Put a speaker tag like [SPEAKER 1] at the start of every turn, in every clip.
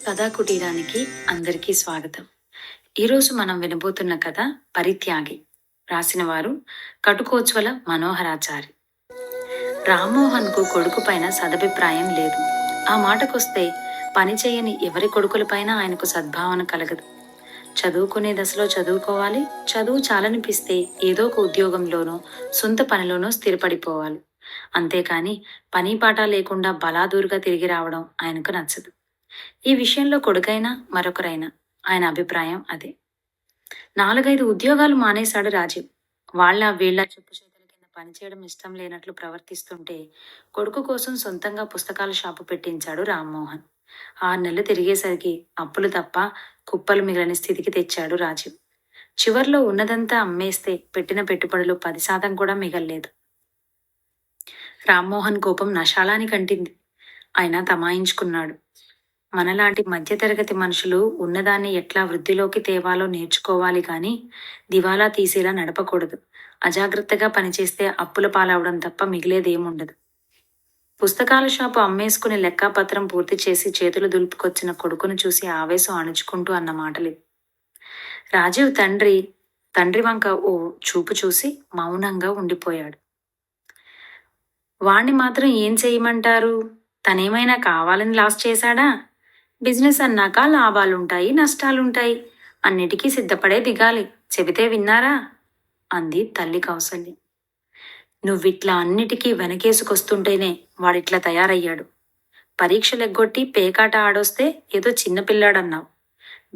[SPEAKER 1] కథా కుటీరానికి అందరికీ స్వాగతం. ఈరోజు మనం వినబోతున్న కథ పరిత్యాగి. రాసిన వారు కటుకోచ్వల మనోహరాచారి. రామ్మోహన్కు కొడుకు పైన సదభిప్రాయం లేదు. ఆ మాటకొస్తే పని చేయని ఎవరి కొడుకులపైన ఆయనకు సద్భావన కలగదు. చదువుకునే దశలో చదువుకోవాలి, చదువు చాలనిపిస్తే ఏదో ఒక ఉద్యోగంలోనో సొంత పనిలోనో స్థిరపడిపోవాలి. అంతేకాని పని పాట లేకుండా బలాదూరుగా తిరిగి రావడం ఆయనకు నచ్చదు. ఈ విషయంలో కొడుకైనా మరొకరైనా ఆయన అభిప్రాయం అదే. 4-5 ఉద్యోగాలు మానేశాడు రాజీవ్. వాళ్ళ వీళ్ళ చెప్పు చేతుల కింద పనిచేయడం ఇష్టం లేనట్లు ప్రవర్తిస్తుంటే కొడుకు కోసం సొంతంగా పుస్తకాల షాపు పెట్టించాడు రామ్మోహన్. 6 నెలలు తిరిగేసరికి అప్పులు తప్ప కుప్పలు మిగిలిన స్థితికి తెచ్చాడు రాజీవ్. చివర్లో ఉన్నదంతా అమ్మేస్తే పెట్టిన పెట్టుబడులు 10% కూడా మిగల్లేదు. రామ్మోహన్ కోపం నశాలానికి అంటింది. ఆయన తమాయించుకున్నాడు. మనలాంటి మధ్యతరగతి మనుషులు ఉన్నదాన్ని ఎట్లా వృద్ధిలోకి తేవాలో నేర్చుకోవాలి కానీ దివాలా తీసేలా నడపకూడదు. అజాగ్రత్తగా పనిచేస్తే అప్పుల పాలవడం తప్ప మిగిలేదేముండదు. పుస్తకాల షాపు అమ్మేసుకుని లెక్కాపత్రం పూర్తి చేసి చేతులు దులుపుకొచ్చిన కొడుకును చూసి ఆవేశం అణుచుకుంటూ అన్న మాటలు. రాజీవ్ తండ్రి వంక ఓ చూపు చూసి మౌనంగా ఉండిపోయాడు. వాణ్ణి మాత్రం ఏం చేయమంటారు? తనేమైనా కావాలని లాస్ చేశాడా? బిజినెస్ అన్నాక లాభాలుంటాయి, నష్టాలుంటాయి. అన్నిటికీ సిద్ధపడే దిగాలి. చెబితే విన్నారా? అంది తల్లి కౌసల్య. నువ్విట్లా అన్నిటికీ వెనకేసుకొస్తుంటేనే వాడిట్లా తయారయ్యాడు. పరీక్షలెగ్గొట్టి పేకాట ఆడొస్తే ఏదో చిన్నపిల్లాడన్నావు.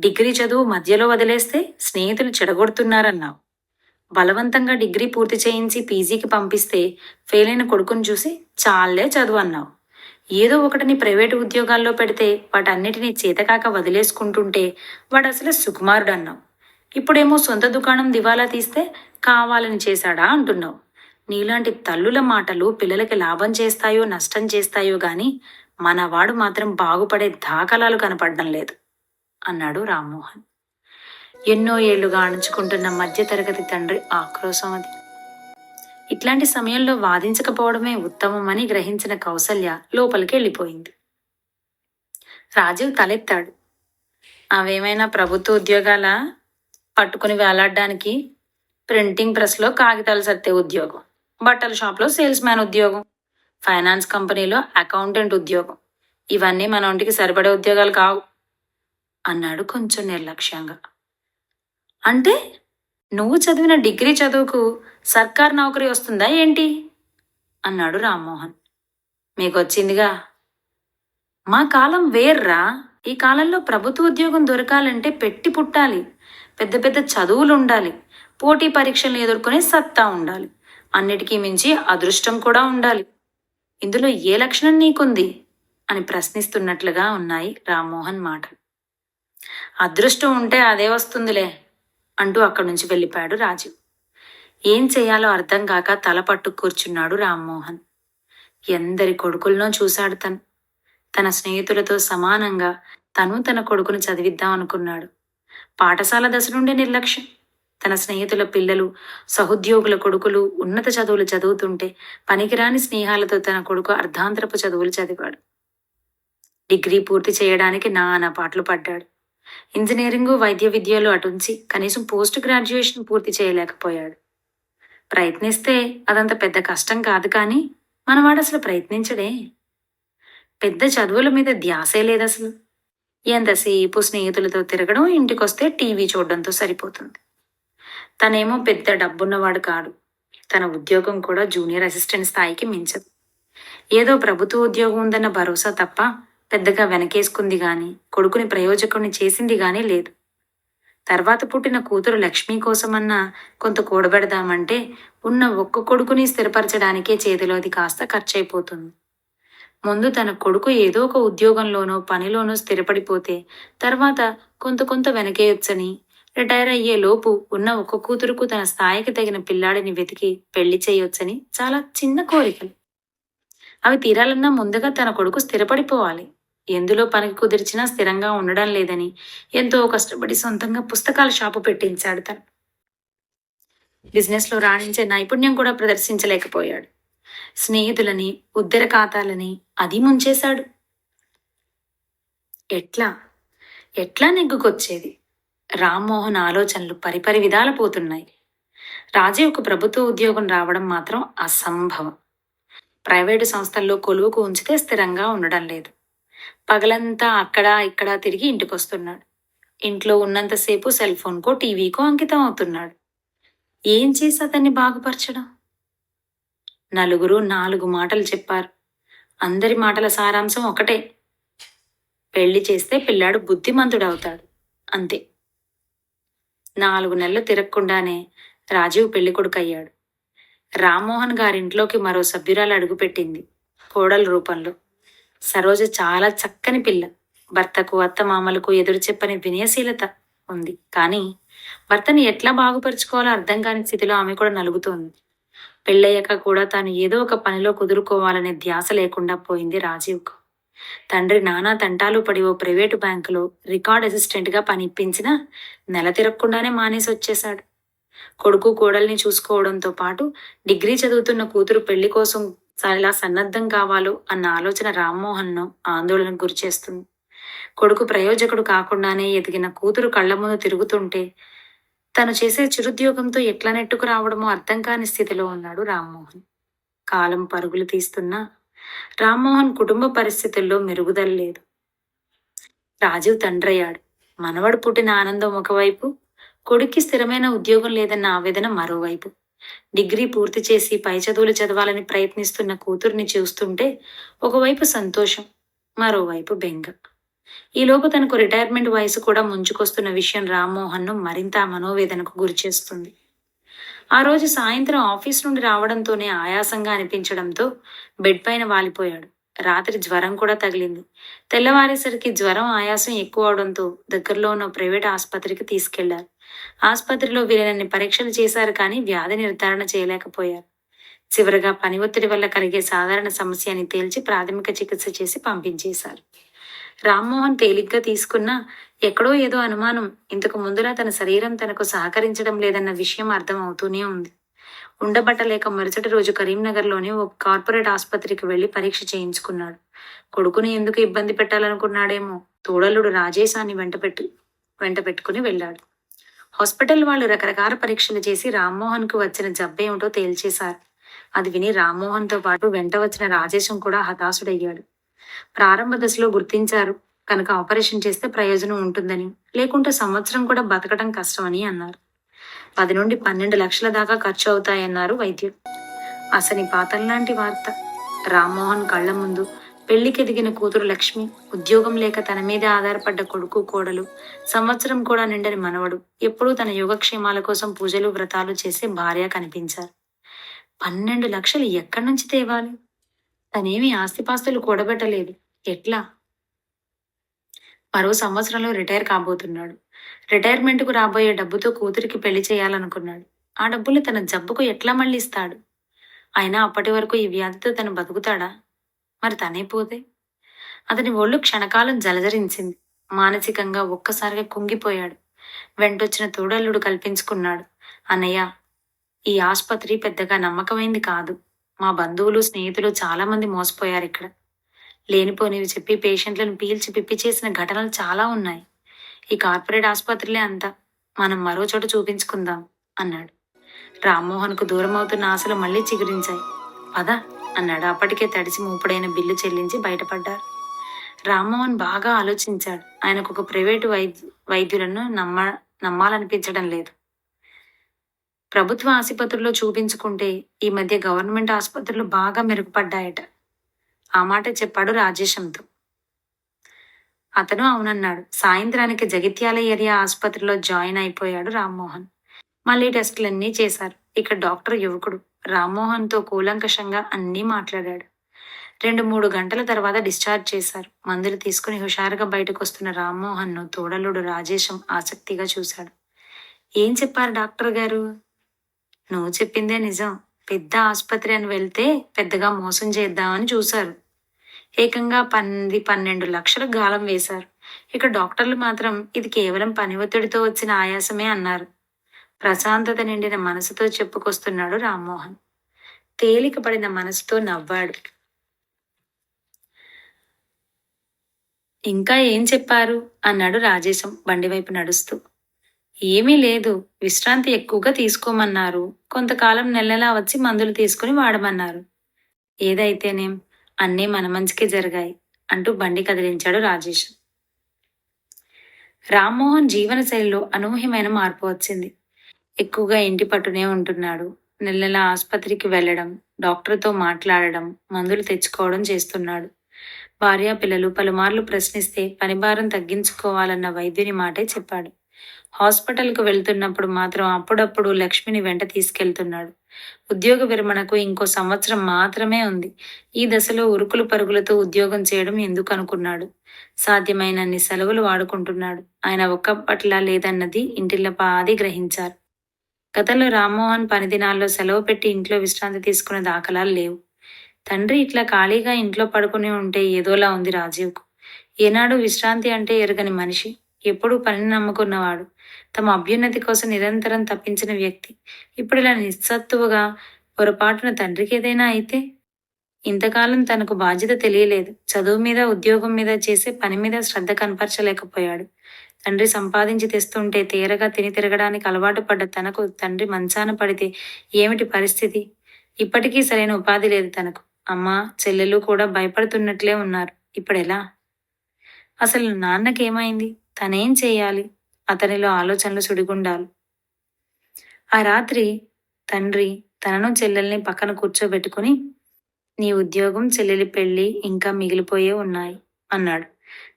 [SPEAKER 1] డిగ్రీ చదువు మధ్యలో వదిలేస్తే స్నేహితులు చెడగొడుతున్నారన్నావు. బలవంతంగా డిగ్రీ పూర్తి చేయించి పీజీకి పంపిస్తే ఫెయిల్ అయిన కొడుకుని చూసి చాలే చదువు అన్నావు. ఏదో ఒకటిని ప్రైవేటు ఉద్యోగాల్లో పెడితే వాటన్నిటినీ చేతకాక వదిలేసుకుంటుంటే వాడు అసలు సుకుమారుడు అన్నావు. ఇప్పుడేమో సొంత దుకాణం దివాలా తీస్తే కావాలని చేశాడా అంటున్నావు. నీలాంటి తల్లుల మాటలు పిల్లలకి లాభం చేస్తాయో నష్టం చేస్తాయో గాని మనవాడు మాత్రం బాగుపడే దాఖలాలు కనపడడం లేదు అన్నాడు రామ్మోహన్. ఎన్నో ఏళ్లుగా అణుచుకుంటున్న మధ్యతరగతి తండ్రి ఆక్రోశం అది. ఇట్లాంటి సమయంలో వాదించకపోవడమే ఉత్తమమని గ్రహించిన కౌసల్య లోపలికి వెళ్ళిపోయింది. రాజీవ్ తలెత్తాడు. అవేమైనా ప్రభుత్వ ఉద్యోగాలా? పట్టుకుని వేలాడడానికి ప్రింటింగ్ ప్రెస్లో కాగితాలు సత్తే ఉద్యోగం, బట్టల షాప్లో సేల్స్ మ్యాన్ ఉద్యోగం, ఫైనాన్స్ కంపెనీలో అకౌంటెంట్ ఉద్యోగం, ఇవన్నీ మన ఒంటికి సరిపడే ఉద్యోగాలు కావు అన్నాడు కొంచెం నిర్లక్ష్యంగా. అంటే నువ్వు చదివిన డిగ్రీ చదువుకు సర్కార్ నౌకరీ వస్తుందా ఏంటి? అన్నాడు రామ్మోహన్. మీకొచ్చిందిగా. మా కాలం వేర్రా. ఈ కాలంలో ప్రభుత్వ ఉద్యోగం దొరకాలంటే పెట్టి పుట్టాలి. పెద్ద పెద్ద చదువులు ఉండాలి. పోటీ పరీక్షలను ఎదుర్కొనే సత్తా ఉండాలి. అన్నిటికీ మించి అదృష్టం కూడా ఉండాలి. ఇందులో ఏ లక్షణం నీకుంది అని ప్రశ్నిస్తున్నట్లుగా ఉన్నాయి రామ్మోహన్ మాటలు. అదృష్టం ఉంటే అదే వస్తుందిలే అంటూ అక్కడి నుంచి వెళ్ళిపోయాడు రాజీవ్. ఏం చేయాలో అర్థం కాక తల పట్టు కూర్చున్నాడు రామ్మోహన్. ఎందరి కొడుకులనో చూశాడు తను. తన స్నేహితులతో సమానంగా తన కొడుకును చదివిద్దాం అనుకున్నాడు. పాఠశాల దశ నుండి నిర్లక్ష్యం. తన స్నేహితుల పిల్లలు, సహోద్యోగుల కొడుకులు ఉన్నత చదువులు చదువుతుంటే పనికిరాని స్నేహాలతో తన కొడుకు అర్ధాంతరపు చదువులు చదివాడు. డిగ్రీ పూర్తి చేయడానికి నానా పాటలు పడ్డాడు. ఇంజనీరింగు, వైద్య విద్యలో అటుంచి కనీసం పోస్ట్ గ్రాడ్యుయేషన్ పూర్తి చేయలేకపోయాడు. ప్రయత్నిస్తే అదంత పెద్ద కష్టం కాదు కానీ మనవాడు అసలు ప్రయత్నించడే. పెద్ద చదువుల మీద ధ్యాసే లేదసలు. ఎంతసేపు స్నేహితులతో తిరగడం, ఇంటికొస్తే టీవీ చూడడంతో సరిపోతుంది. తనేమో పెద్ద డబ్బున్నవాడు కాడు. తన ఉద్యోగం కూడా జూనియర్ అసిస్టెంట్ స్థాయికి మించదు. ఏదో ప్రభుత్వ ఉద్యోగం ఉందన్న భరోసా తప్ప పెద్దగా వెనకేసుకుంది గాని కొడుకుని ప్రయోజకుని చేసింది గానీ లేదు. తర్వాత పుట్టిన కూతురు లక్ష్మి కోసమన్నా కొంత కూడబెడదామంటే ఉన్న ఒక్క కొడుకుని స్థిరపరచడానికే చేతిలోది కాస్త ఖర్చయిపోతుంది. ముందు తన కొడుకు ఏదో ఒక ఉద్యోగంలోనో పనిలోనో స్థిరపడిపోతే తర్వాత కొంత వెనకేయొచ్చని, రిటైర్ అయ్యే లోపు ఉన్న ఒక్క కూతురుకు తన స్థాయికి తగిన పిల్లాడిని వెతికి పెళ్లి చేయొచ్చని చాలా చిన్న కోరికలు. అవి తీరాలన్నా ముందుగా తన కొడుకు స్థిరపడిపోవాలి. ఎందులో పనికి కుదిర్చినా స్థిరంగా ఉండడం లేదని ఎంతో కష్టపడి సొంతంగా పుస్తకాల షాపు పెట్టించాడు తను. బిజినెస్లో రాణించే నైపుణ్యం కూడా ప్రదర్శించలేకపోయాడు. స్నేహితులని, ఉద్దర ఖాతాలని అది ముంచేశాడు. ఎట్లా ఎట్లా నెగ్గుకొచ్చేది? రామ్మోహన్ ఆలోచనలు పరిపరి విధాల పోతున్నాయి. రాజీవ్కు ప్రభుత్వ ఉద్యోగం రావడం మాత్రం అసంభవం. ప్రైవేటు సంస్థల్లో కొలువుకు ఉంచితే స్థిరంగా ఉండడం లేదు. పగలంతా అక్కడా ఇక్కడా తిరిగి ఇంటికొస్తున్నాడు. ఇంట్లో ఉన్నంతసేపు సెల్ ఫోన్కో టీవీకో అంకితం అవుతున్నాడు. ఏం చేసి అతన్ని బాగుపరచడం? నలుగురు 4 మాటలు చెప్పారు. అందరి మాటల సారాంశం ఒకటే: పెళ్లి చేస్తే పిల్లాడు బుద్ధిమంతుడవుతాడు, అంతే. 4 నెలలు తిరగకుండానే రాజీవ్ పెళ్లి కొడుకయ్యాడు. రామ్మోహన్ గారింట్లోకి మరో సభ్యురాలు అడుగుపెట్టింది, కోడల రూపంలో. సరోజ చాలా చక్కని పిల్ల. భర్తకు అత్తమామలకు ఎదురు చెప్పని వినయశీలత ఉంది. కానీ భర్తని ఎట్లా బాగుపరుచుకోవాలో అర్థం కాని స్థితిలో ఆమె కూడా నలుగుతోంది. పెళ్ళయ్యాక కూడా తాను ఏదో ఒక పనిలో కుదురుకోవాలనే ధ్యాస లేకుండా పోయింది రాజీవ్కు. తండ్రి నానా తంటాలు పడి ఓ ప్రైవేటు బ్యాంకులో రికార్డ్ అసిస్టెంట్గా పని ఇప్పించినా నెల తిరగకుండానే మానేసి వచ్చేశాడు. కొడుకు కోడల్ని చూసుకోవడంతో పాటు డిగ్రీ చదువుతున్న కూతురు పెళ్లి కోసం ఎలా సన్నద్ధం కావాలో అన్న ఆలోచన రామ్మోహన్ను ఆందోళనకు గురిచేస్తుంది. కొడుకు ప్రయోజకుడు కాకుండానే ఎదిగిన కూతురు కళ్ల ముందు తిరుగుతుంటే తను చేసే చిరుద్యోగంతో ఎట్లా నెట్టుకు రావడమో అర్థం కాని స్థితిలో ఉన్నాడు రామ్మోహన్. కాలం పరుగులు తీస్తున్నా రామ్మోహన్ కుటుంబ పరిస్థితుల్లో మెరుగుదల లేదు. రాజీవ్ తండ్రయ్యాడు. మనవడు పుట్టిన ఆనందం ఒకవైపు, కొడుక్కి స్థిరమైన ఉద్యోగం లేదన్న ఆవేదన మరోవైపు. డిగ్రీ పూర్తి చేసి పై చదువులు చదవాలని ప్రయత్నిస్తున్న కూతుర్ని చూస్తుంటే ఒకవైపు సంతోషం, మరోవైపు బెంగ. ఈలోపు తనకు రిటైర్మెంట్ వయసు కూడా ముంచుకొస్తున్న విషయం రామ్మోహన్ను మరింత మనోవేదనకు గురిచేస్తుంది. ఆ రోజు సాయంత్రం ఆఫీస్ నుండి రావడంతోనే ఆయాసంగా అనిపించడంతో బెడ్ పైన వాలిపోయాడు. రాత్రి జ్వరం కూడా తగిలింది. తెల్లవారేసరికి జ్వరం ఆయాసం ఎక్కువ అవడంతో దగ్గరలో ఉన్న ప్రైవేట్ ఆసుపత్రికి తీసుకెళ్లారు. ఆసుపత్రిలో వీలైనన్ని పరీక్షలు చేశారు, కానీ వ్యాధి నిర్ధారణ చేయలేకపోయారు. చివరగా పని ఒత్తిడి వల్ల కలిగే సాధారణ సమస్య అని తేల్చి ప్రాథమిక చికిత్స చేసి పంపించేశారు. రామ్మోహన్ తేలిగ్గా తీసుకున్నా ఎక్కడో ఏదో అనుమానం. ఇంతకు ముందులా తన శరీరం తనకు సహకరించడం లేదన్న విషయం అర్థం అవుతూనే ఉంది. ఉండబట్టలేక మరుసటి రోజు కరీంనగర్లోని ఓ కార్పొరేట్ ఆసుపత్రికి వెళ్లి పరీక్ష చేయించుకున్నాడు. కొడుకుని ఎందుకు ఇబ్బంది పెట్టాలనుకున్నాడేమో తోడలుడు రాజేశాన్ని వెంట పెట్టుకుని వెళ్ళాడు. హాస్పిటల్ వాళ్ళు రకరకాల పరీక్షలు చేసి రామ్మోహన్కు వచ్చిన జబ్బేమిటో తేల్చేశారు. అది విని రామ్మోహన్తో పాటు వెంట వచ్చిన రాజేశం కూడా హతాశుడయ్యాడు. ప్రారంభ దశలో గుర్తించారు కనుక ఆపరేషన్ చేస్తే ప్రయోజనం ఉంటుందని, లేకుంటే సంవత్సరం కూడా బతకడం కష్టమని అన్నారు. 10 నుండి 12 లక్షల దాకా ఖర్చు అవుతాయన్నారు వైద్యులు. అసని పాతంలాంటి వార్త. రామ్మోహన్ కళ్ల ముందు పెళ్లికెదిగిన కూతురు లక్ష్మి, ఉద్యోగం లేక తన మీద ఆధారపడ్డ కొడుకు కోడలు, సంవత్సరం కూడా నిండని మనవడు, ఎప్పుడూ తన యోగక్షేమాల కోసం పూజలు వ్రతాలు చేసే భార్య కనిపించారు. 12 లక్షలు ఎక్కడి నుంచి తేవాలి? తనేమి ఆస్తిపాస్తులు కూడబెట్టలేదు. ఎట్లా? మరో సంవత్సరంలో రిటైర్ కాబోతున్నాడు. రిటైర్మెంట్కు రాబోయే డబ్బుతో కూతురికి పెళ్లి చేయాలనుకున్నాడు. ఆ డబ్బులు తన జబ్బుకు ఎట్లా మళ్ళిస్తాడు? అయినా అప్పటి వరకు ఈ వ్యాధితో తను బతుకుతాడా? మరి తనే పోతే? అతని ఒళ్ళు క్షణకాలం జలజరించింది. మానసికంగా ఒక్కసారిగా కుంగిపోయాడు. వెంటొచ్చిన తోడల్లుడు కల్పించుకున్నాడు, అన్నయ్య, ఈ ఆసుపత్రి పెద్దగా నమ్మకమైంది కాదు. మా బంధువులు స్నేహితులు చాలా మంది మోసపోయారు ఇక్కడ. లేనిపోనివి చెప్పి పేషెంట్లను పీల్చి పిప్పి చేసిన ఘటనలు చాలా ఉన్నాయి. ఈ కార్పొరేట్ ఆసుపత్రిలే అంతా. మనం మరో చోట చూపించుకుందాం అన్నాడు. రామ్మోహన్కు దూరం అవుతున్న ఆశలు మళ్లీ చిగురించాయి. పద అన్నాడు. అప్పటికే తడిసి మూపుడైన బిల్లు చెల్లించి బయటపడ్డారు. రామ్మోహన్ బాగా ఆలోచించాడు. ఆయనకు ఒక ప్రైవేటు వైద్యులను నమ్మాలనిపించడం లేదు. ప్రభుత్వ ఆసుపత్రుల్లో చూపించుకుంటే ఈ మధ్య గవర్నమెంట్ ఆసుపత్రులు బాగా మెరుగుపడ్డాయట. ఆ మాట చెప్పాడు రాజేశంతో. అతను అవునన్నాడు. సాయంత్రానికి జగిత్యాల ఏరియా ఆసుపత్రిలో జాయిన్ అయిపోయాడు రామ్మోహన్. మళ్ళీ టెస్టులన్నీ చేశారు. ఇక డాక్టర్ యువకుడు రామ్మోహన్తో కూలంకషంగా అన్నీ మాట్లాడాడు. 2-3 గంటల తర్వాత డిశ్చార్జ్ చేశారు. మందులు తీసుకుని హుషారుగా బయటకు వస్తున్న రామ్మోహన్ను తోడలుడు రాజేశం ఆసక్తిగా చూశాడు. ఏం చెప్పారు డాక్టర్ గారు? నువ్వు చెప్పిందే నిజం. పెద్ద ఆసుపత్రి అని వెళ్తే పెద్దగా మోసం చేద్దామని చూశారు. ఏకంగా 10-12 లక్షలు గాలం వేశారు. ఇక డాక్టర్లు మాత్రం ఇది కేవలం పని ఒత్తిడితో వచ్చిన ఆయాసమే అన్నారు. ప్రశాంతత నిండిన మనసుతో చెప్పుకొస్తున్నాడు రామ్మోహన్. తేలిక పడిన మనసుతో నవ్వాడు. ఇంకా ఏం చెప్పారు అన్నాడు రాజేశం బండివైపు నడుస్తూ. ఏమీ లేదు. విశ్రాంతి ఎక్కువగా తీసుకోమన్నారు. కొంతకాలం నెల నెలా వచ్చి మందులు తీసుకుని వాడమన్నారు. ఏదైతేనేం అన్నీ మన మంచికే జరిగాయి అంటూ బండి కదిలించాడు రాజేష్. రామ్మోహన్ జీవనశైలిలో అనూహ్యమైన మార్పు వచ్చింది. ఎక్కువగా ఇంటి పట్టునే ఉంటున్నాడు. నెల నెలా ఆసుపత్రికి వెళ్ళడం, డాక్టర్తో మాట్లాడడం, మందులు తెచ్చుకోవడం చేస్తున్నాడు. భార్యా పిల్లలు పలుమార్లు ప్రశ్నిస్తే పనిభారం తగ్గించుకోవాలన్న వైద్యుని మాటే చెప్పాడు. హాస్పిటల్కు వెళ్తున్నప్పుడు మాత్రం అప్పుడప్పుడు లక్ష్మిని వెంట తీసుకెళ్తున్నాడు. ఉద్యోగ విరమణకు ఇంకో సంవత్సరం మాత్రమే ఉంది. ఈ దశలో ఉరుకులు పరుగులతో ఉద్యోగం చేయడం ఎందుకు అనుకున్నాడు. సాధ్యమైనన్ని సెలవులు వాడుకుంటున్నాడు. ఆయన ఒక్కప్పట్లా లేదన్నది ఇంటిల్లపాది గ్రహించారు. గతంలో రామ్మోహన్ పని దినాల్లో సెలవు పెట్టి ఇంట్లో విశ్రాంతి తీసుకునే దాఖలాలు లేవు. తండ్రి ఇట్లా ఖాళీగా ఇంట్లో పడుకుని ఉంటే ఏదోలా ఉంది రాజీవ్కు. ఏనాడు విశ్రాంతి అంటే ఎరగని మనిషి. ఎప్పుడూ పనిని నమ్ముకున్నవాడు. తమ అభ్యున్నతి కోసం నిరంతరం తప్పించిన వ్యక్తి. ఇప్పుడు ఇలా నిస్సత్తువుగా పొరపాటున తండ్రికి ఏదైనా అయితే? ఇంతకాలం తనకు బాధ్యత తెలియలేదు. చదువు మీద, ఉద్యోగం మీద, చేసే పని మీద శ్రద్ధ కనపరచలేకపోయాడు. తండ్రి సంపాదించి తెస్తుంటే తేరగా తిని తిరగడానికి అలవాటు పడ్డ తనకు తండ్రి మంచాన పడితే ఏమిటి పరిస్థితి? ఇప్పటికీ సరైన ఉపాధి లేదు తనకు. అమ్మ, చెల్లెలు కూడా భయపడుతున్నట్లే ఉన్నారు. ఇప్పుడెలా? అసలు నాన్నకేమైంది? తనేం చేయాలి? అతనిలో ఆలోచనలు సుడిగుండాలు. ఆ రాత్రి తండ్రి తనను చెల్లెల్ని పక్కన కూర్చోబెట్టుకుని, నీ ఉద్యోగం, చెల్లెలి పెళ్లి ఇంకా మిగిలిపోయే ఉన్నాయి అన్నాడు.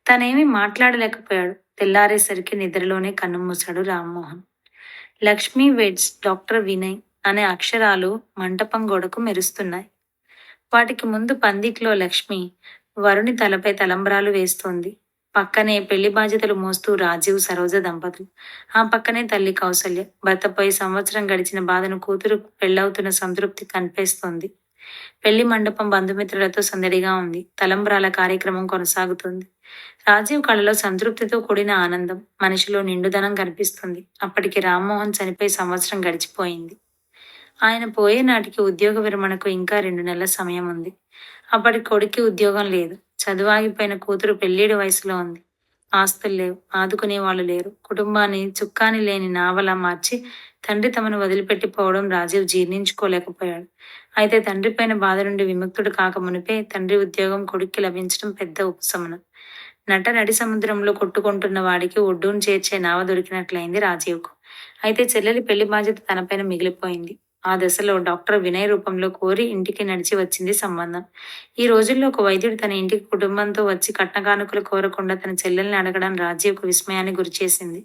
[SPEAKER 1] తనేమీ మాట్లాడలేకపోయాడు. తెల్లారేసరికి నిద్రలోనే కన్నుమూశాడు రామ్మోహన్. లక్ష్మీ వెడ్స్ డాక్టర్ వినయ్ అనే అక్షరాలు మంటపం గోడకు మెరుస్తున్నాయి. వాటికి ముందు పందిట్లో లక్ష్మి వరుణి తలపై తలంబ్రాలు వేస్తోంది. పక్కనే పెళ్లి బాధ్యతలు మోస్తూ రాజీవ్, సరోజ దంపతులు. ఆ పక్కనే తల్లి కౌసల్య. భర్తపై సంవత్సరం గడిచిన బాధను కూతురు పెళ్ళవుతున్న సంతృప్తి కనిపిస్తోంది. పెళ్లి మండపం బంధుమిత్రులతో సందడిగా ఉంది. తలంబ్రాల కార్యక్రమం కొనసాగుతుంది. రాజీవ్ కళ్ళలో సంతృప్తితో కూడిన ఆనందం, మనిషిలో నిండుదనం కనిపిస్తుంది. అప్పటికి రామ్మోహన్ చనిపోయి సంవత్సరం గడిచిపోయింది. ఆయన పోయే నాటికి ఉద్యోగ విరమణకు ఇంకా 2 నెలల సమయం ఉంది. అప్పటి కొడుక్కి ఉద్యోగం లేదు. చదువాగిపోయిన కూతురు పెళ్ళీడు వయసులో ఉంది. ఆస్తులు లేవు, ఆదుకునే వాళ్ళు లేరు. కుటుంబాన్ని చుక్కాని లేని నావలా మార్చి తండ్రి తమను వదిలిపెట్టిపోవడం రాజీవ్ జీర్ణించుకోలేకపోయాడు. అయితే తండ్రిపైన బాధ నుండి విముక్తుడు కాకమునిపే తండ్రి ఉద్యోగం కొడుక్కి లభించడం పెద్ద ఉపశమనం. నడి సముద్రంలో కొట్టుకుంటున్న వాడికి ఒడ్డును చేర్చే నావ దొరికినట్లయింది రాజీవ్కు. అయితే చెల్లెలి పెళ్లి బాధ్యత తనపైన మిగిలిపోయింది. ఆ దశలో డాక్టర్ వినయ్ రూపంలో కోరి ఇంటికి నడిచి వచ్చింది సంబంధం. ఈ రోజుల్లో ఒక వైద్యుడు తన ఇంటికి కుటుంబంతో వచ్చి కట్నకానుకలు కోరకుండా తన చెల్లెల్ని అడగడం రాజీవ్కు విస్మయాన్ని గురిచేసింది.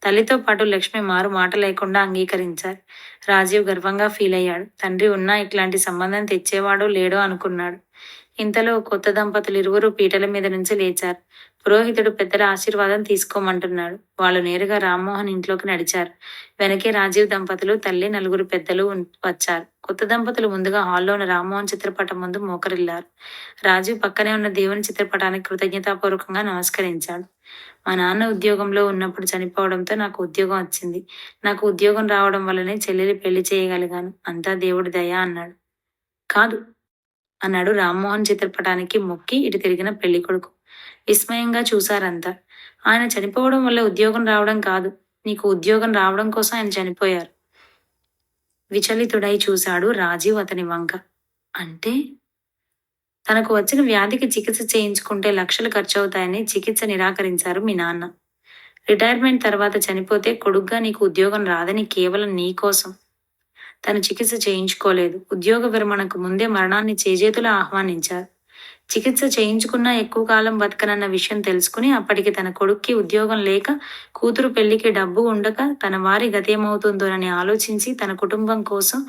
[SPEAKER 1] తల్లితో పాటు లక్ష్మి మారు మాట లేకుండా అంగీకరించారు. రాజీవ్ గర్వంగా ఫీల్ అయ్యాడు. తండ్రి ఉన్నా ఇట్లాంటి సంబంధం తెచ్చేవాడో లేడో అనుకున్నాడు. ఇంతలో కొత్త దంపతులు ఇరువురు పీటల మీద నుంచి లేచారు. పురోహితుడు పెద్దల ఆశీర్వాదం తీసుకోమంటున్నాడు. వాళ్ళు నేరుగా రామ్మోహన్ ఇంట్లోకి నడిచారు. వెనకే రాజీవ్ దంపతులు, తల్లి, 4 పెద్దలు వచ్చారు. కొత్త దంపతులు ముందుగా హాల్లో ఉన్న రామ్మోహన్ చిత్రపటం ముందు మోకరిల్లారు. రాజీవ్ పక్కనే ఉన్న దేవుని చిత్రపటానికి కృతజ్ఞతాపూర్వకంగా నమస్కరించాడు. మా నాన్న ఉద్యోగంలో ఉన్నప్పుడు చనిపోవడంతో నాకు ఉద్యోగం వచ్చింది. నాకు ఉద్యోగం రావడం వల్లనే చెల్లెలి పెళ్లి చేయగలిగాను. అంతా దేవుడి దయ అన్నాడు. కాదు అన్నాడు రామ్మోహన్ చిత్రపటానికి మొక్కి ఇటు తిరిగిన పెళ్లికొడుకు. విస్మయంగా చూశారంతా. ఆయన చనిపోవడం వల్ల ఉద్యోగం రావడం కాదు, నీకు ఉద్యోగం రావడం కోసం ఆయన చనిపోయారు. విచలితుడై చూశాడు రాజీవ్ అతని వంక. అంటే? తనకు వచ్చిన వ్యాధికి చికిత్స చేయించుకుంటే లక్షలు ఖర్చవుతాయని చికిత్స నిరాకరించారు మీ నాన్న. రిటైర్మెంట్ తర్వాత చనిపోతే కొడుగ్గా నీకు ఉద్యోగం రాదని కేవలం నీ కోసం తను చికిత్స చేయించుకోలేదు. ఉద్యోగ విరమణకు ముందే మరణాన్ని చేజేతులా ఆహ్వానించారు. చికిత్స చేయించుకున్నా ఎక్కువ కాలం బతకనన్న విషయం తెలుసుకుని అప్పటికి తన కొడుక్కి ఉద్యోగం లేక, కూతురు పెళ్లికి డబ్బు ఉండక తన వారి గతేమవుతుందోనని ఆలోచించి తన కుటుంబం కోసం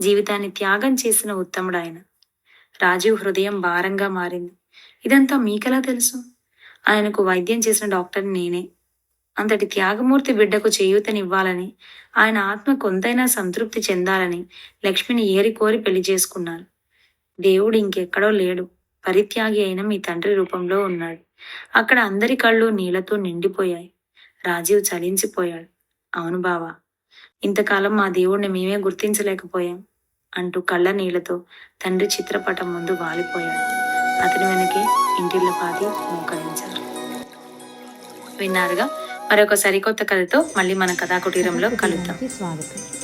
[SPEAKER 1] జీవితాన్ని త్యాగం చేసిన ఉత్తముడాయన. రాజీవ్ హృదయం భారంగా మారింది. ఇదంతా మీకెలా తెలుసు? ఆయనకు వైద్యం చేసిన డాక్టర్ నేనే. అంతటి త్యాగమూర్తి బిడ్డకు చేయూతనివ్వాలని, ఆయన ఆత్మ కొంతైనా సంతృప్తి చెందాలని లక్ష్మిని ఏరి కోరి పెళ్లి చేసుకున్నాను. దేవుడు ఇంకెక్కడో లేడు, పరిత్యాగి అయిన మీ తండ్రి రూపంలో ఉన్నాడు. అక్కడ అందరి కళ్ళు నీళ్లతో నిండిపోయాయి. రాజీవ్ చలించిపోయాడు. అవును బావా, ఇంతకాలం మా దేవుణ్ణి మేమే గుర్తించలేకపోయాం అంటూ కళ్ళ నీళ్లతో తండ్రి చిత్రపటం ముందు వాలిపోయాడు. అతని వెనకే ఇంటిల్లపాది మోకరించారు. విన్నారుగా, మరొక సరికొత్త కథతో మళ్ళీ మన కథా కుటీరంలో కలుద్దాం.
[SPEAKER 2] కథాకుటీరానికి స్వాగతం.